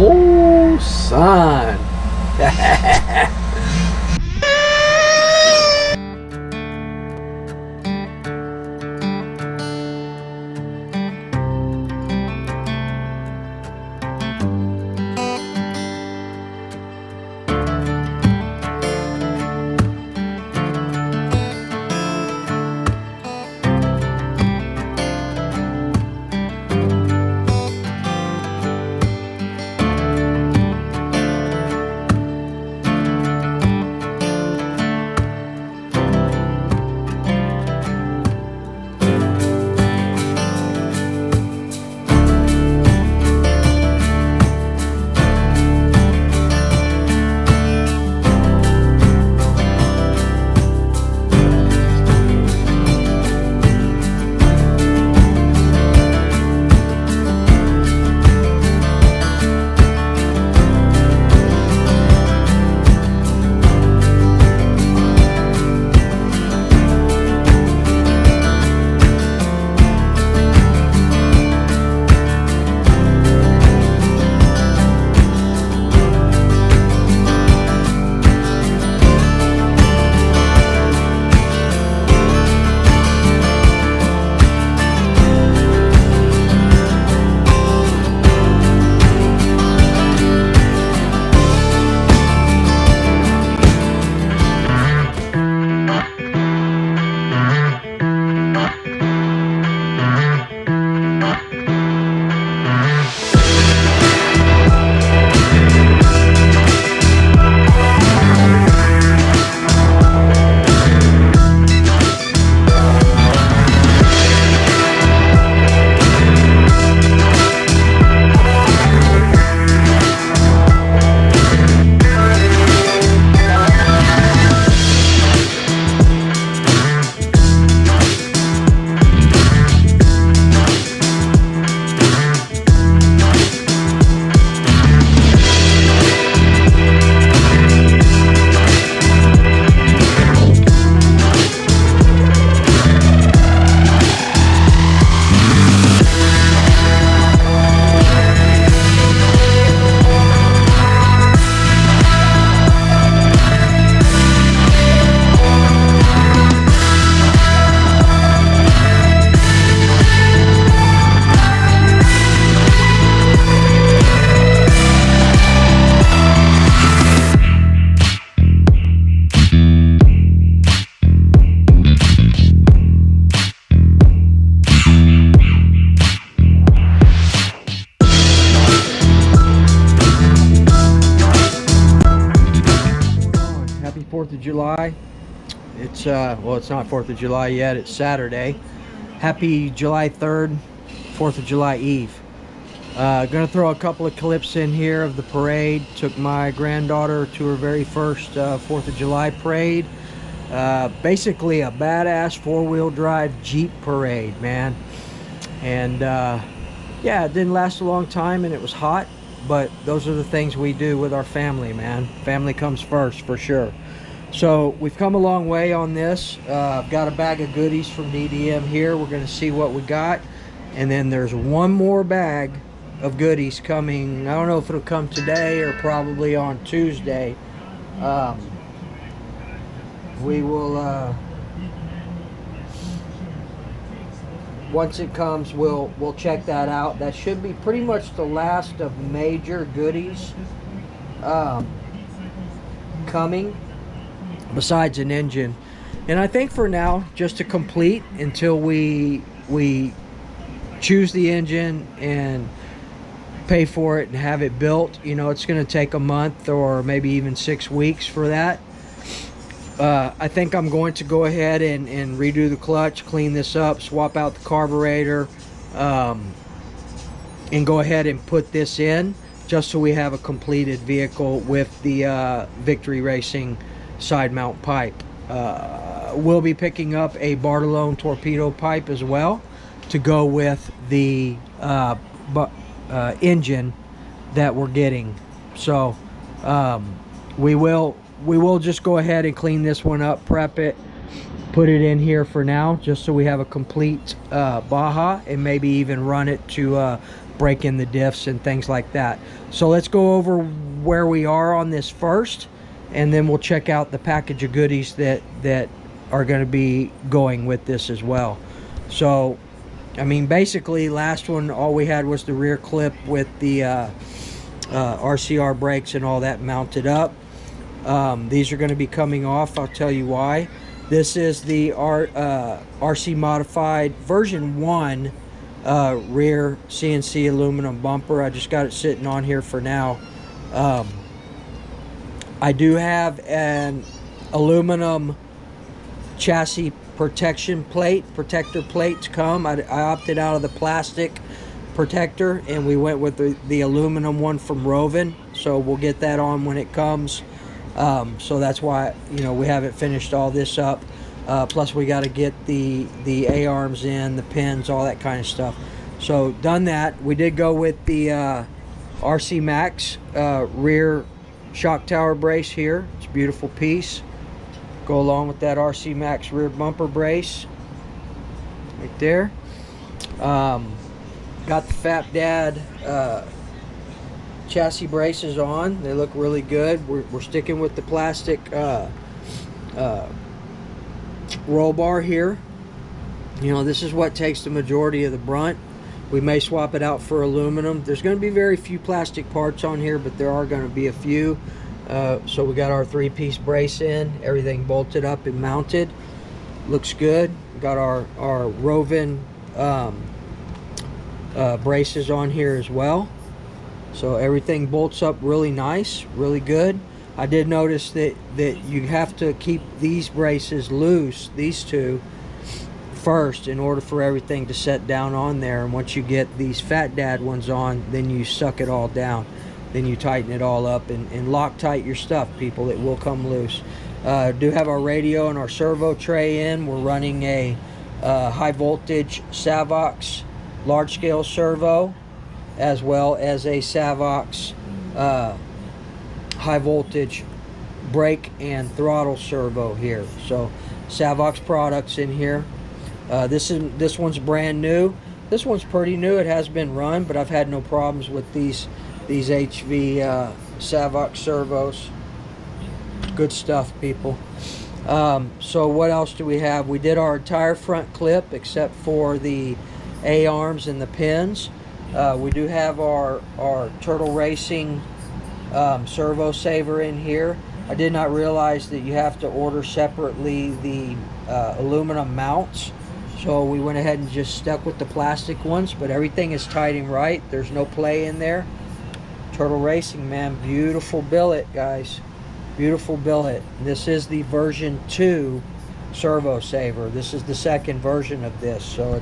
Oh, son. Happy 4th of July. It's well, it's not 4th of July yet, it's Saturday. Happy July 3rd, 4th of July Eve. Gonna throw a couple of clips in here of the parade. Took my granddaughter to her very first 4th of July parade. Basically a badass four-wheel drive Jeep parade, man. And yeah, it didn't last a long time and it was hot, but those are the things we do with our family, man. Family comes first, for sure. So we've come a long way on this. I've got a bag of goodies from DDM here. We're going to see what we got. And then there's one more bag of goodies coming. I don't know if it'll come today or probably on Tuesday. We will, once it comes, we'll check that out. That should be pretty much the last of major goodies coming, besides an engine. And I think for now, just to complete until we choose the engine and pay for it and have it built, you know, it's going to take a month or maybe even 6 weeks for that. I think I'm going to go ahead and redo the clutch, clean this up, swap out the carburetor, and go ahead and put this in just so we have a completed vehicle with the Victory Racing side mount pipe. We'll be picking up a Bartolone torpedo pipe as well to go with the engine that we're getting. So we will just go ahead and clean this one up, prep it, put it in here for now, just so we have a complete Baja, and maybe even run it to break in the diffs and things like that. So let's go over where we are on this first, and then we'll check out the package of goodies that are going to be going with this as well. So I mean, basically last one, all we had was the rear clip with the RCR brakes and all that mounted up. These are going to be coming off. I'll tell you why. This is the RC modified version 1 rear CNC aluminum bumper. I just got it sitting on here for now. I do have an aluminum chassis protection plate, protector plate to come. I opted out of the plastic protector and we went with the aluminum one from Roven, so we'll get that on when it comes. So that's why, you know, we haven't finished all this up. Plus we got to get the A-arms in, the pins, all that kind of stuff. So done that. We did go with the RC Max rear shock tower brace here. It's a beautiful piece. Go along with that RC Max rear bumper brace right there. Got the Fat Dad chassis braces on. They look really good. We're sticking with the plastic roll bar here. You know, this is what takes the majority of the brunt. We may swap it out for aluminum. There's going to be very few plastic parts on here, but there are going to be a few. So we got our 3-piece brace in, everything bolted up and mounted. Looks good. We got our Roven braces on here as well. So everything bolts up really nice, really good. I did notice that you have to keep these braces loose, these two, first in order for everything to set down on there. And once you get these Fat Dad ones on, then you suck it all down. Then you tighten it all up and Loctite your stuff, people. It will come loose. Do have our radio and our servo tray in. We're running a high voltage Savox large scale servo, as well as a Savox high voltage brake and throttle servo here. So Savox products in here. This one's brand new. This one's pretty new. It has been run, but I've had no problems with these HV Savox servos. Good stuff, people. So what else do we have? We did our entire front clip except for the A-arms and the pins. We do have our Turtle Racing servo saver in here. I did not realize that you have to order separately the aluminum mounts, so we went ahead and just stuck with the plastic ones, but everything is tight and right. There's no play in there. Turtle Racing, man, beautiful billet, guys, beautiful billet. This is the version 2 servo saver. This is the second version of this, so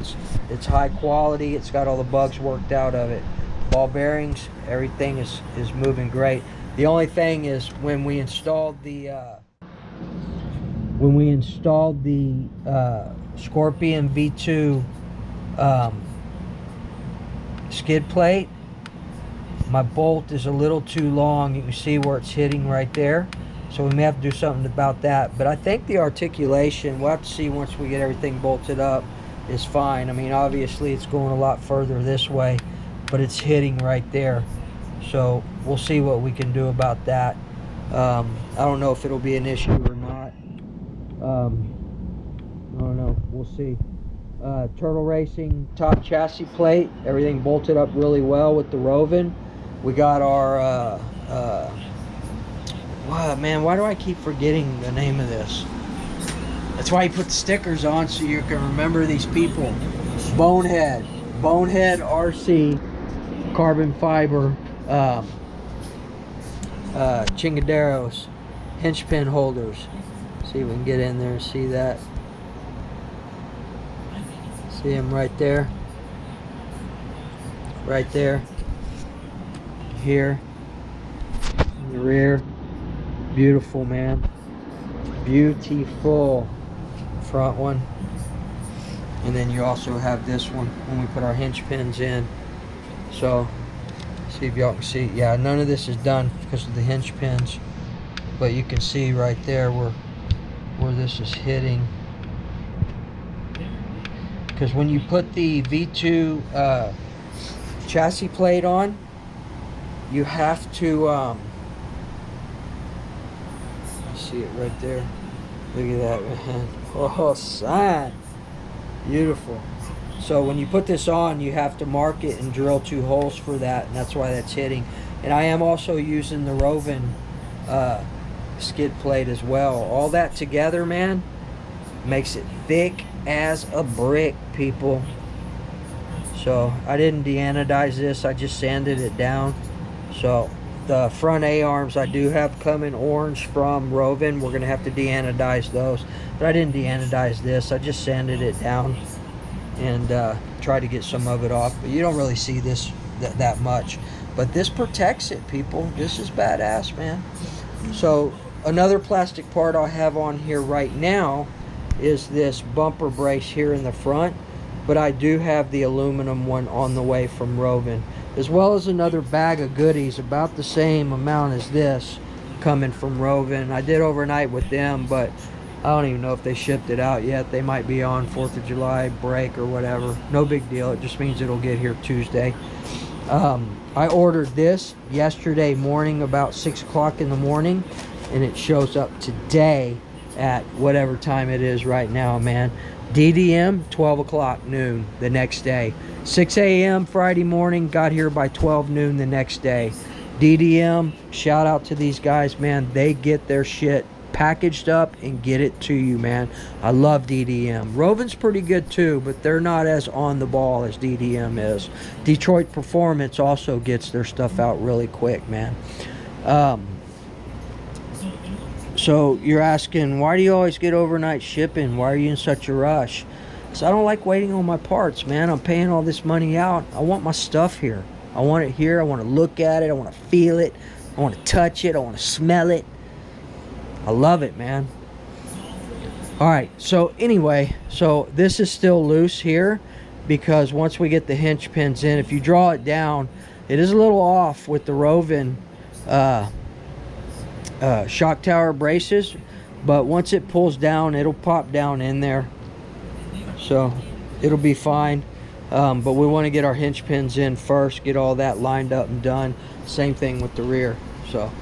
it's high quality. It's got all the bugs worked out of it. Ball bearings, everything is moving great. The only thing is when we installed the Scorpion V2 skid plate, my bolt is a little too long. You can see where it's hitting right there, so we may have to do something about that. But I think the articulation, we'll have to see once we get everything bolted up, is fine. I mean, obviously it's going a lot further this way, but it's hitting right there, so we'll see what we can do about that. I don't know if it'll be an issue or not. I don't know, we'll see. Turtle Racing top chassis plate, everything bolted up really well with the Roven. We got our wow, man, why do I keep forgetting the name of this? That's why you put the stickers on, so you can remember these people. Bonehead RC carbon fiber chingaderos, hinge pin holders. See if we can get in there and see that. See them right there, right there, here in the rear. Beautiful, man, beautiful. Front one, and then you also have this one when we put our hinge pins in. So see if y'all can see. Yeah, none of this is done because of the hinge pins, but you can see right there where this is hitting. because when you put the V2 chassis plate on, you have to see it right there. Look at that, man. Oh, son. Beautiful. So when you put this on, you have to mark it and drill 2 holes for that, and that's why that's hitting. And I am also using the Rovin skid plate as well. All that together, man, makes it thick as a brick, people. So I didn't de-anodize this, I just sanded it down. So the front A-arms I do have come in orange from Rovin. We're gonna have to de-anodize those, but I didn't de-anodize this. I just sanded it down and try to get some of it off, but you don't really see this that much. But this protects it, people. This is badass, man. So another plastic part I have on here right now is this bumper brace here in the front, but I do have the aluminum one on the way from Rovin, as well as another bag of goodies about the same amount as this coming from Rovin. I did overnight with them, but I don't even know if they shipped it out yet. They might be on 4th of July break or whatever. No big deal. It just means it'll get here Tuesday. I ordered this yesterday morning about 6 o'clock in the morning, and it shows up today at whatever time it is right now, man. DDM, 12 o'clock noon the next day. 6 a.m. Friday morning, got here by 12 noon the next day. DDM, shout out to these guys, man. They get their shit packaged up and get it to you, man. I love DDM. Rovin's pretty good too, but they're not as on the ball as DDM is. Detroit Performance also gets their stuff out really quick, man. So you're asking, why do you always get overnight shipping? Why are you in such a rush? So I don't like waiting on my parts, man. I'm paying all this money out. I want my stuff here. I want it here. I want to look at it. I want to feel it. I want to touch it. I want to smell it. I love it, man. All right, so anyway, so this is still loose here because once we get the hinge pins in, if you draw it down, it is a little off with the Rovin shock tower braces, but once it pulls down, it'll pop down in there, so it'll be fine. But we want to get our hinge pins in first, get all that lined up and done. Same thing with the rear. So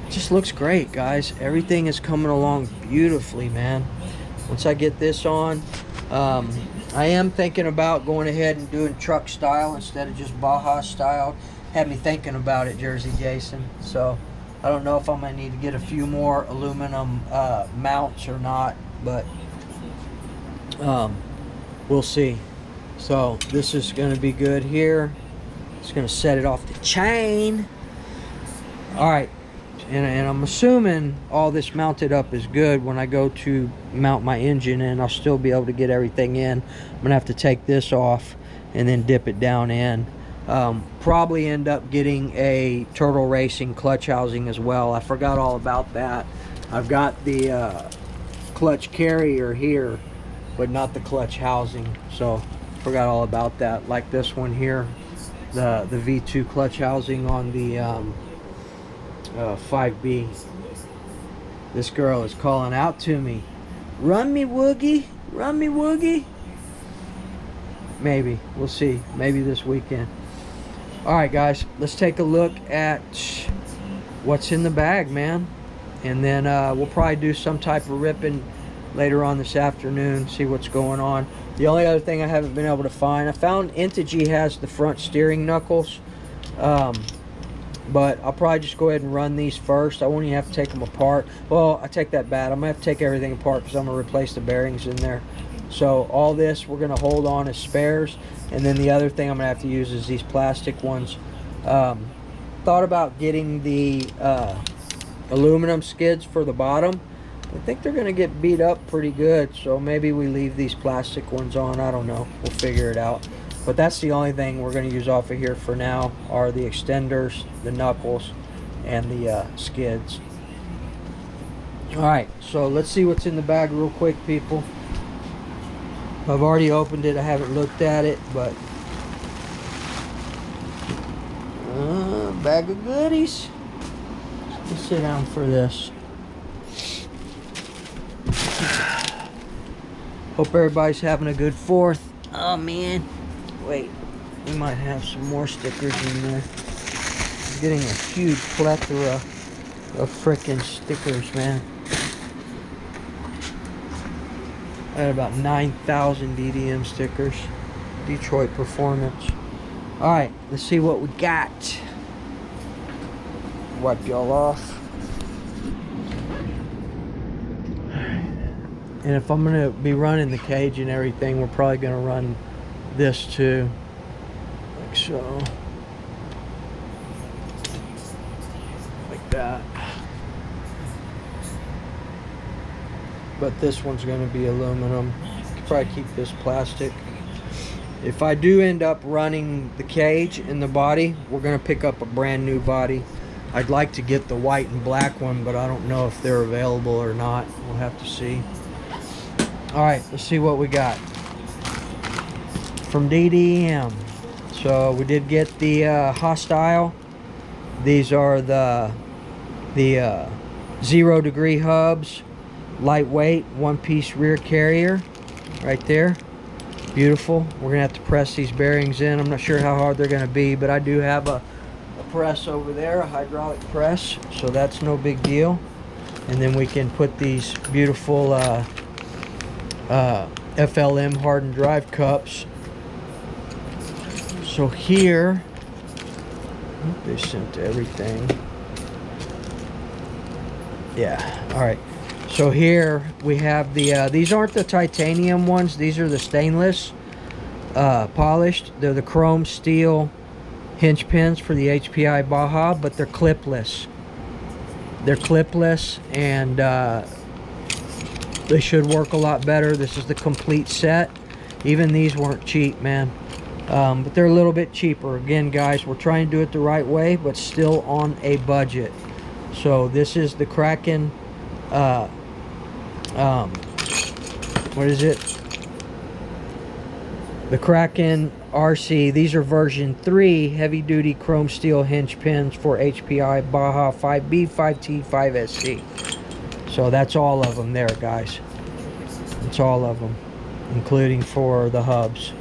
it just looks great, guys. Everything is coming along beautifully, man. Once I get this on, I am thinking about going ahead and doing truck style instead of just Baja style. Had me thinking about it, Jersey Jason. So I don't know if I'm gonna need to get a few more aluminum mounts or not, but we'll see. So this is gonna be good here. It's gonna set it off the chain. All right, and I'm assuming all this mounted up is good. When I go to mount my engine in, I'll still be able to get everything in. I'm gonna have to take this off and then dip it down in. Probably end up getting a Turtle Racing clutch housing as well. I forgot all about that. I've got the clutch carrier here, but not the clutch housing, so forgot all about that. Like this one here, the V2 clutch housing on the 5B. This girl is calling out to me, run me Woogie, run me Woogie. Maybe, we'll see, maybe this weekend. All right, guys, let's take a look at what's in the bag, man, and then we'll probably do some type of ripping later on this afternoon, see what's going on. The only other thing I haven't been able to find, I found Integy has the front steering knuckles, but I'll probably just go ahead and run these first. I won't even have to take them apart. Well, I take that back. I'm gonna have to take everything apart because I'm gonna replace the bearings in there. So all this we're gonna hold on as spares, and then the other thing I'm gonna have to use is these plastic ones. Thought about getting the aluminum skids for the bottom. I think they're gonna get beat up pretty good, so maybe we leave these plastic ones on. I don't know, we'll figure it out. But that's the only thing we're gonna use off of here for now, are the extenders, the knuckles, and the skids. All right, so let's see what's in the bag real quick, people. I've already opened it, I haven't looked at it, but bag of goodies. Let's sit down for this. Hope everybody's having a good 4th. Oh man, wait, we might have some more stickers in there. I'm getting a huge plethora of frickin' stickers, man. I had about 9,000 DDM stickers. Detroit Performance. Alright, let's see what we got. Wipe y'all off. And if I'm gonna be running the cage and everything, we're probably gonna run this too. Like so. Like that. But this one's gonna be aluminum. Could probably keep this plastic. If I do end up running the cage and the body, we're gonna pick up a brand new body. I'd like to get the white and black one, but I don't know if they're available or not. We'll have to see. Alright, let's see what we got from DDM. So we did get the Hostile. These are the 0 degree hubs, lightweight, one-piece rear carrier right there. Beautiful. We're gonna have to press these bearings in. I'm not sure how hard they're gonna be, but I do have a press over there, a hydraulic press, so that's no big deal. And then we can put these beautiful FLM hardened drive cups. So here, they sent everything. Yeah, all right. So here we have the, these aren't the titanium ones, these are the stainless polished. They're the chrome steel hinge pins for the HPI Baja, but they're clipless. They're clipless, and they should work a lot better. This is the complete set. Even these weren't cheap, man. But they're a little bit cheaper. Again, guys, we're trying to do it the right way, but still on a budget. So this is the Kraken, what is it? The Kraken RC. These are version 3 heavy duty chrome steel hinge pins for HPI Baja 5B, 5T, 5SC. So that's all of them there, guys. It's all of them, including for the hubs.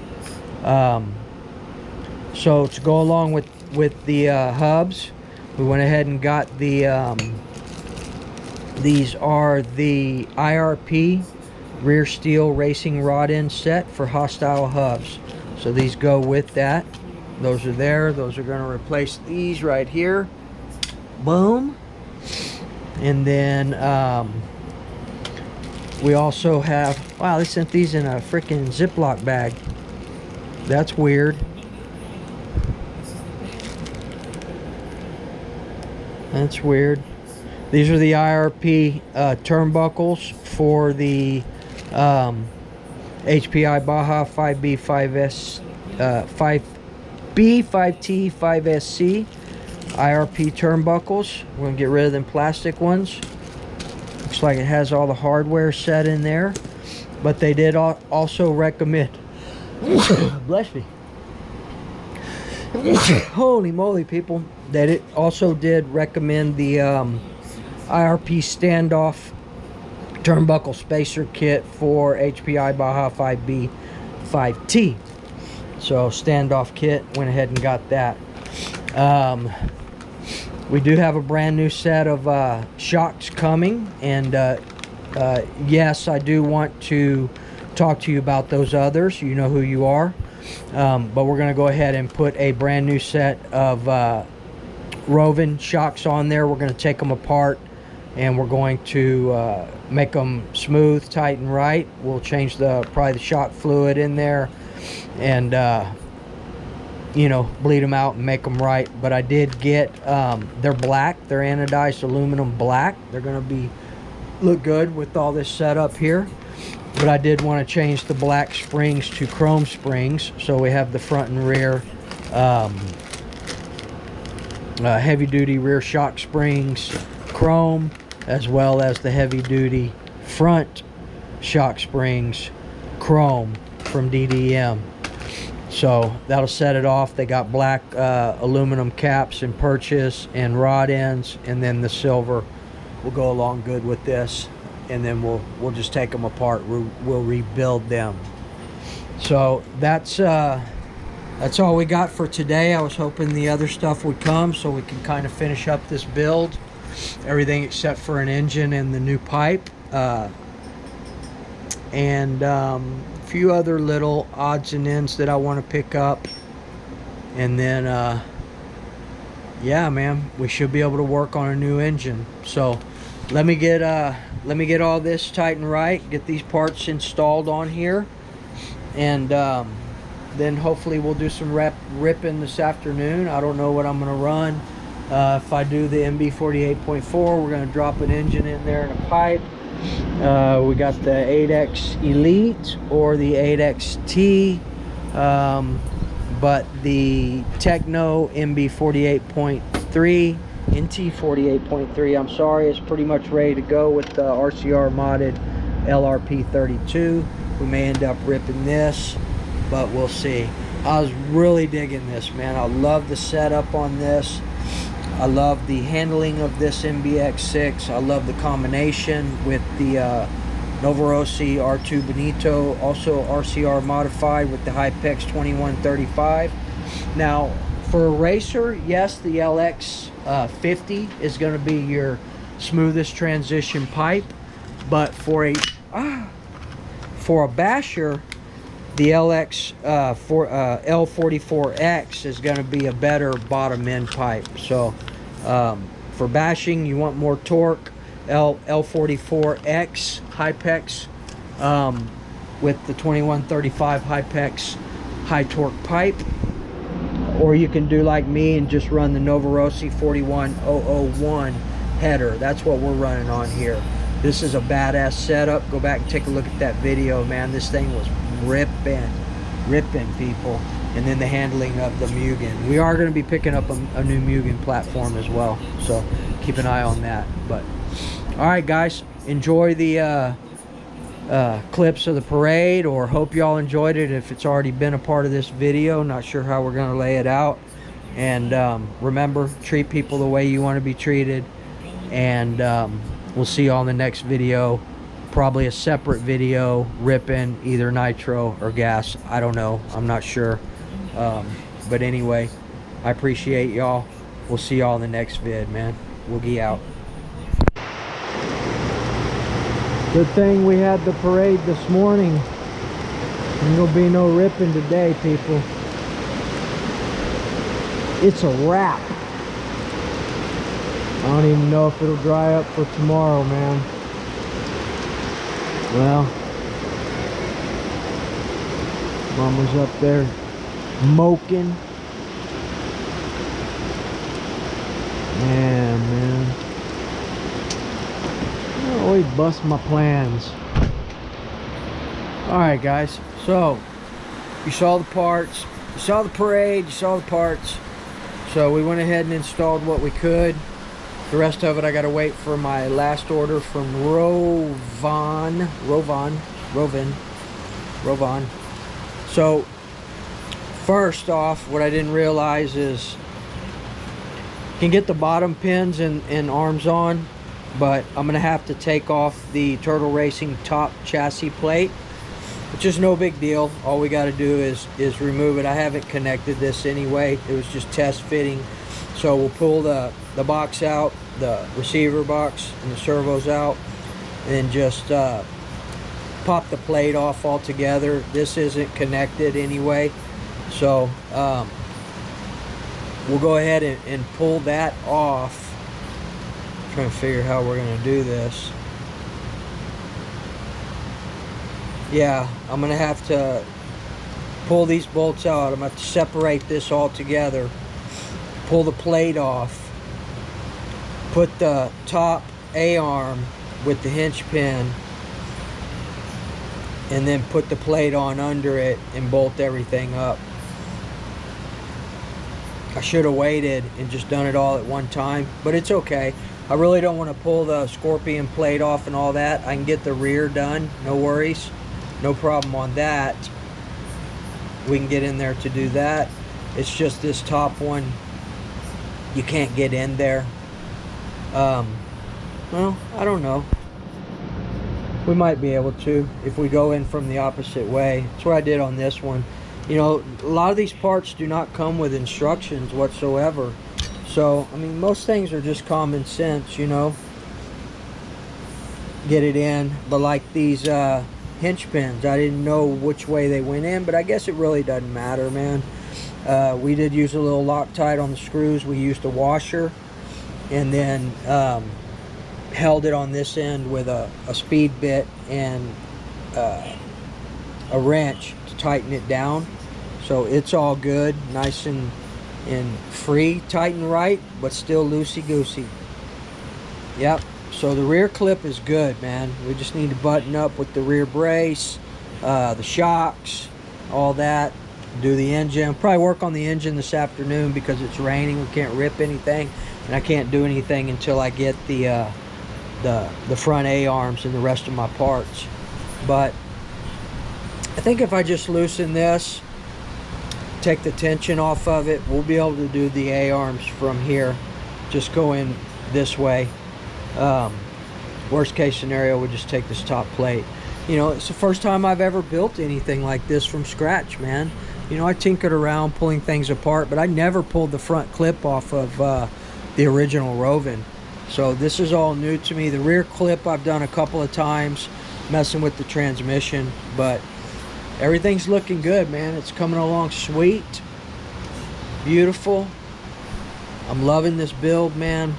So to go along with the hubs, we went ahead and got the these are the IRP rear steel racing rod end set for Hostile hubs. So these go with that. Those are there. Those are going to replace these right here. Boom. And then we also have, wow, they sent these in a freaking Ziploc bag. That's weird. That's weird. These are the IRP turnbuckles for the HPI Baja 5B, 5S, 5B, 5T, 5SC IRP turnbuckles. We're gonna get rid of them plastic ones. Looks like it has all the hardware set in there, but they did also recommend bless me. Holy moly, people. They also did recommend the IRP standoff turnbuckle spacer kit for HPI Baja 5B, 5T. So standoff kit, went ahead and got that. We do have a brand new set of shocks coming, and yes, I do want to talk to you about those others. You know who you are. But we're going to go ahead and put a brand new set of Roven shocks on there. We're going to take them apart, and we're going to make them smooth, tight, and right. We'll change probably the shock fluid in there, and you know, bleed them out and make them right. But I did get they're black. They're anodized aluminum black. They're going to look good with all this setup here. But I did want to change the black springs to chrome springs, so we have the front and rear heavy duty rear shock springs chrome, as well as the heavy duty front shock springs chrome from DDM. So that'll set it off. They got black aluminum caps and purchase and rod ends, and then the silver will go along good with this. And then we'll just take them apart. We'll rebuild them. So that's all we got for today. I was hoping the other stuff would come so we can kind of finish up this build. Everything except for an engine and the new pipe. And a few other little odds and ends that I want to pick up. And then, yeah, man, we should be able to work on a new engine. So let me get all this tight and right, get these parts installed on here, and then hopefully we'll do some ripping this afternoon. I don't know what I'm gonna run. If I do the MB48.4, we're gonna drop an engine in there and a pipe. We got the 8X Elite or the 8XT, but the Techno MB48.3, NT48.3, I'm sorry, is pretty much ready to go with the RCR modded LRP32. We may end up ripping this, but we'll see. I was really digging this, man. I love the setup on this. I love the handling of this MBX6. I love the combination with the Novorossi R2 Benito, also RCR modified with the Hypex 2135. Now, for a racer, yes, the LX50 is going to be your smoothest transition pipe, but for a basher, the L44X is going to be a better bottom end pipe. So for bashing, you want more torque, L44X Hypex with the 2135 Hypex high torque pipe. Or you can do like me and just run the Novorossi 41001 header. That's what we're running on here. This is a badass setup. Go back and take a look at that video, man. This thing was ripping people. And then the handling of the Mugen. We are going to be picking up a new Mugen platform as well, so keep an eye on that. But all right, guys, enjoy the clips of the parade, or hope y'all enjoyed it if it's already been a part of this video. Not sure how we're going to lay it out. And remember, treat people the way you want to be treated. And we'll see y'all in the next video. Probably a separate video ripping either nitro or gas. I don't know, I'm not sure. But anyway, I appreciate y'all. We'll see y'all in the next vid, man. Woogie out. Good thing we had the parade this morning. Ain't gonna be no ripping today, people. It's a wrap. I don't even know if it'll dry up for tomorrow, man. Well, Mama's up there moking. Man. I always bust my plans. Alright, guys. So, you saw the parts. You saw the parade. You saw the parts. So, we went ahead and installed what we could. The rest of it, I gotta wait for my last order from Rovan. So, first off, what I didn't realize is you can get the bottom pins and arms on, but I'm gonna have to take off the Turtle Racing top chassis plate, which is no big deal. All we got to do is remove it. I haven't connected this anyway. It was just test fitting. So we'll pull the box out, the receiver box and the servos out, and just pop the plate off altogether. This isn't connected anyway, so we'll go ahead and pull that off. I'm trying to figure how we're gonna do this. Yeah, I'm gonna have to pull these bolts out. I'm gonna have to separate this all together, pull the plate off, put the top A-arm with the hinge pin, and then put the plate on under it and bolt everything up. I should have waited and just done it all at one time, but it's okay. I really don't want to pull the Scorpion plate off and all that. I can get the rear done, no worries, no problem on that. We can get in there to do that. It's just this top one, you can't get in there. Well, I don't know. We might be able to if we go in from the opposite way. That's what I did on this one. You know, a lot of these parts do not come with instructions whatsoever. So, I mean, most things are just common sense, you know. Get it in. But like these hinge pins, I didn't know which way they went in, but I guess it really doesn't matter, man. We did use a little Loctite on the screws. We used a washer and then held it on this end with a speed bit and a wrench to tighten it down. So it's all good, nice and free, tight and right, but still loosey-goosey. Yep. So the rear clip is good, man. We just need to button up with the rear brace, the shocks, all that. Do the engine. Probably work on the engine this afternoon because it's raining. We can't rip anything, and I can't do anything until I get the front A-arms and the rest of my parts. But I think if I just loosen this, take the tension off of it, we'll be able to do the A-arms from here. Just go in this way. Worst case scenario, we'll just take this top plate. You know, it's the first time I've ever built anything like this from scratch, man. You know, I tinkered around pulling things apart, but I never pulled the front clip off of the original Roven. So this is all new to me. The rear clip I've done a couple of times, messing with the transmission, but everything's looking good, man. It's coming along sweet, beautiful. I'm loving this build, man,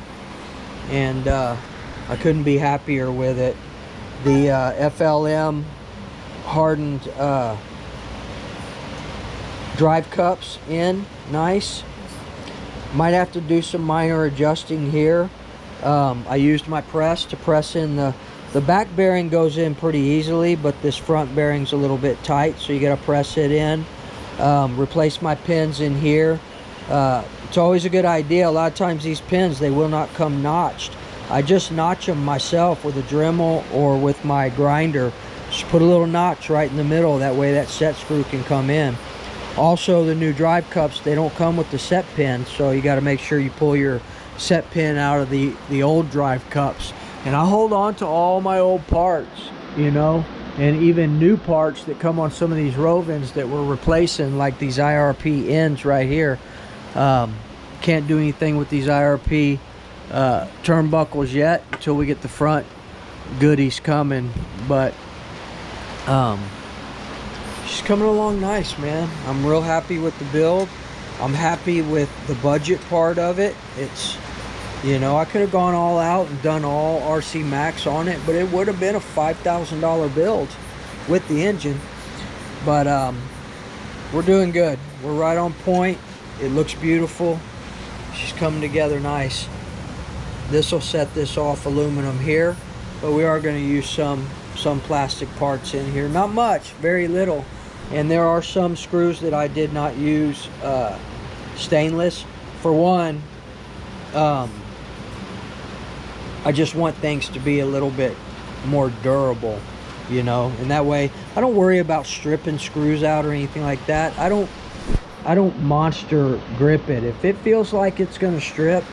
and I couldn't be happier with it. The FLM hardened drive cups in, nice. Might have to do some minor adjusting here. I used my press to press in the back bearing goes in pretty easily, but this front bearing's a little bit tight, so you gotta press it in. Replace my pins in here. It's always a good idea. A lot of times these pins, they will not come notched. I just notch them myself with a Dremel or with my grinder. Just put a little notch right in the middle, that way that set screw can come in. Also, the new drive cups, they don't come with the set pin, so you got to make sure you pull your set pin out of the old drive cups. And I hold on to all my old parts, you know, and even new parts that come on some of these Rovens that we're replacing, like these IRP ends right here. Can't do anything with these IRP turnbuckles yet until we get the front goodies coming, but she's coming along nice, man. I'm real happy with the build. I'm happy with the budget part of it. It's, you know, I could have gone all out and done all RC Max on it, but it would have been a $5,000 build with the engine. But we're doing good. We're right on point. It looks beautiful. She's coming together nice. This will set this off aluminum here, but we are going to use some plastic parts in here. Not much, very little. And there are some screws that I did not use stainless. For one, I just want things to be a little bit more durable, you know, and that way I don't worry about stripping screws out or anything like that. I don't monster grip it. If it feels like it's going to strip,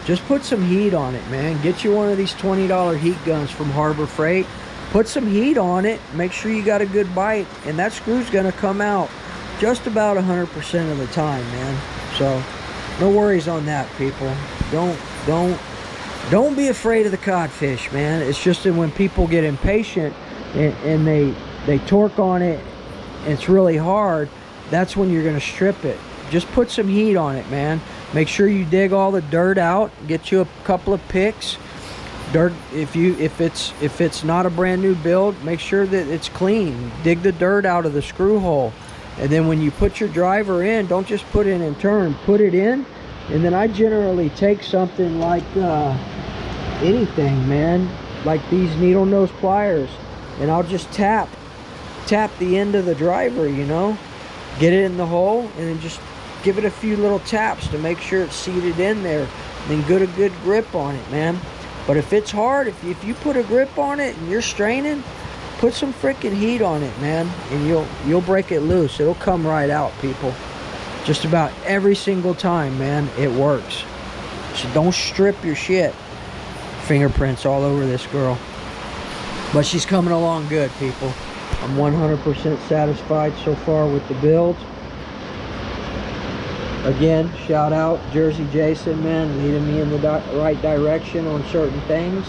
just put some heat on it, man. Get you one of these $20 heat guns from Harbor Freight. Put some heat on it. Make sure you got a good bite, and that screw's going to come out just about 100% of the time, man. So no worries on that, people. Don't be afraid of the codfish, man. It's just that when people get impatient and they torque on it and it's really hard, that's when you're going to strip it. Just put some heat on it, man. Make sure you dig all the dirt out. Get you a couple of picks. Dirt, if it's not a brand new build, make sure that it's clean. Dig the dirt out of the screw hole, and then when you put your driver in, don't just put it in turn. Put it in, and then I generally take something like anything, man, like these needle nose pliers, and I'll just tap the end of the driver, you know, get it in the hole, and then just give it a few little taps to make sure it's seated in there, and then get a good grip on it, man. But if it's hard, if you put a grip on it and you're straining, put some freaking heat on it, man, and you'll break it loose. It'll come right out, people. Just about every single time, man, it works. So don't strip your shit. Fingerprints all over this girl. But she's coming along good, people. I'm 100% satisfied so far with the build. Again, shout out Jersey Jason, man, leading me in the right direction on certain things.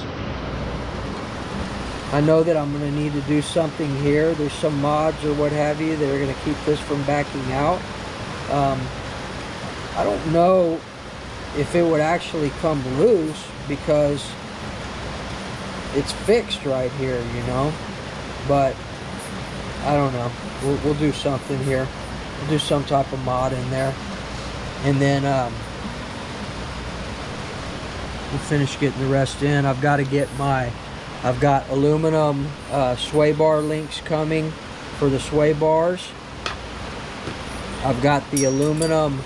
I know that I'm going to need to do something here. There's some mods or what have you that are going to keep this from backing out. I don't know if it would actually come loose because it's fixed right here, you know. But I don't know. We'll do something here. We'll do some type of mod in there. And then we'll finish getting the rest in. I've got aluminum sway bar links coming for the sway bars. I've got the aluminum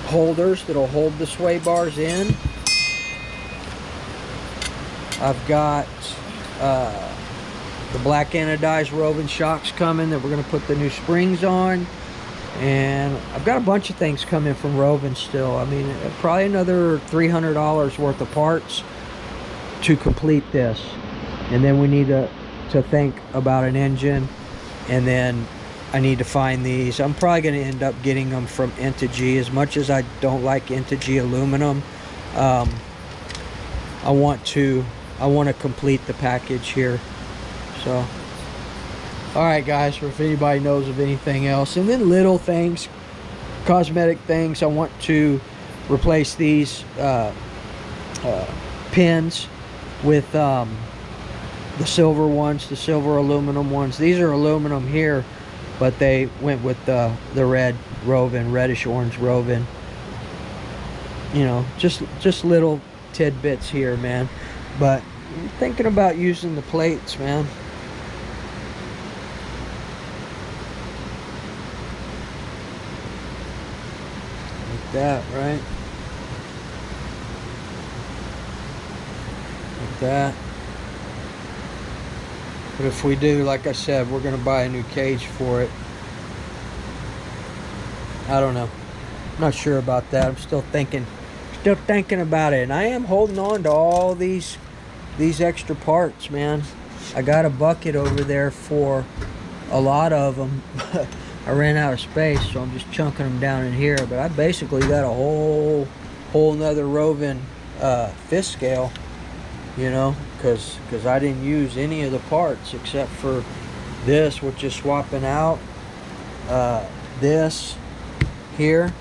holders that'll hold the sway bars in. I've got the black anodized Rovin shocks coming that we're going to put the new springs on. And I've got a bunch of things coming from Rovin still. I mean, probably another $300 worth of parts to complete this. And then we need to think about an engine. And then I need to find these. I'm probably going to end up getting them from Integy. As much as I don't like Integy aluminum, I want to complete the package here. So alright guys, if anybody knows of anything else. And then little things, cosmetic things. I want to replace these pins with the silver ones, the silver aluminum ones. These are aluminum here, but they went with the red Rovin, reddish orange Rovin. You know, just little tidbits here, man. But I'm thinking about using the plates, man. That right like that. But if we do, like I said, we're gonna buy a new cage for it. I don't know, I'm not sure about that. I'm still thinking about it. And I am holding on to all these extra parts, man. I got a bucket over there for a lot of them. I ran out of space, so I'm just chunking them down in here. But I basically got a whole nother Rovin fist scale, you know, because I didn't use any of the parts except for this, which is swapping out this here,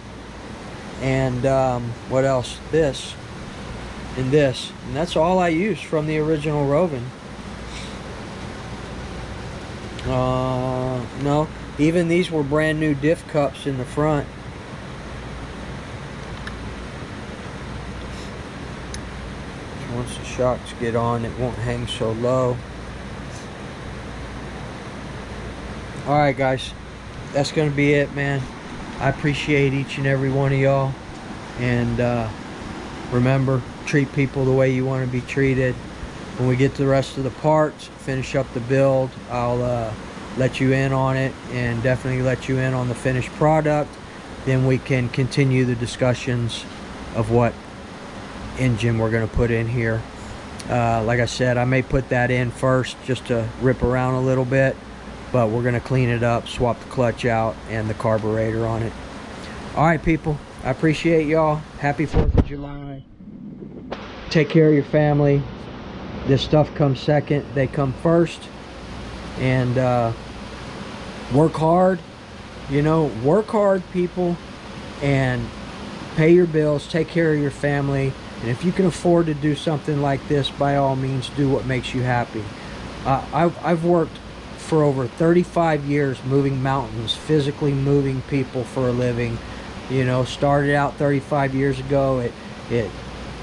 and what else? This and this, and that's all I used from the original Rovin. No. Even these were brand new diff cups in the front. Once the shocks get on, it won't hang so low. Alright guys, that's going to be it, man. I appreciate each and every one of y'all. And remember, treat people the way you want to be treated. When we get to the rest of the parts, finish up the build, I'll let you in on it, and definitely let you in on the finished product. Then we can continue the discussions of what engine we're going to put in here. Like I said, I may put that in first just to rip around a little bit, but we're going to clean it up, swap the clutch out and the carburetor on it. Alright people, I appreciate y'all. Happy 4th of July. Take care of your family. This stuff comes second, they come first. And work hard, you know, work hard, people, and pay your bills, take care of your family. And if you can afford to do something like this, by all means, do what makes you happy. I've worked for over 35 years moving mountains, physically moving people for a living. You know, started out 35 years ago at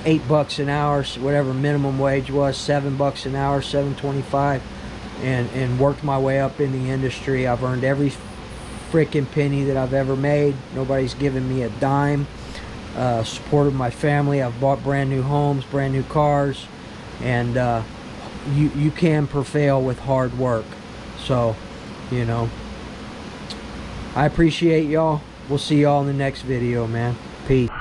$8 an hour, whatever minimum wage was, $7 an hour, $7.25. And worked my way up in the industry. I've earned every freaking penny that I've ever made. Nobody's given me a dime. Supported my family. I've bought brand new homes, brand new cars, and you can prevail with hard work. So, you know, I appreciate y'all. We'll see y'all in the next video, man. Peace.